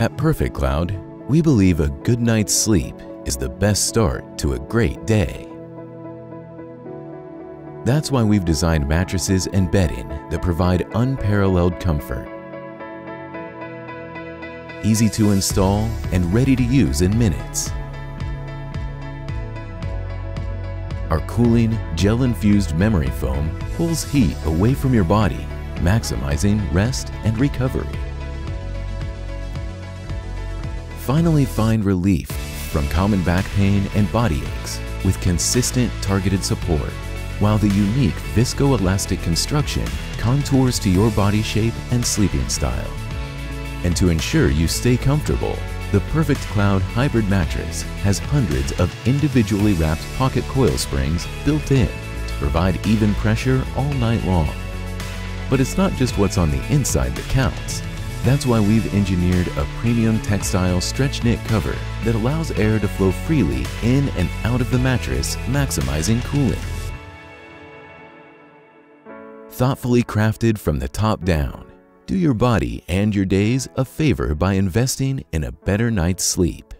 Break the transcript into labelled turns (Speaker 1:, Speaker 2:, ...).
Speaker 1: At Perfect Cloud, we believe a good night's sleep is the best start to a great day. That's why we've designed mattresses and bedding that provide unparalleled comfort, easy to install and ready to use in minutes. Our cooling, gel-infused memory foam pulls heat away from your body, maximizing rest and recovery. Finally, find relief from common back pain and body aches with consistent targeted support, while the unique viscoelastic construction contours to your body shape and sleeping style. And to ensure you stay comfortable, the Perfect Cloud Hybrid Mattress has hundreds of individually wrapped pocket coil springs built in to provide even pressure all night long. But it's not just what's on the inside that counts. That's why we've engineered a premium textile stretch knit cover that allows air to flow freely in and out of the mattress, maximizing cooling. Thoughtfully crafted from the top down, do your body and your days a favor by investing in a better night's sleep.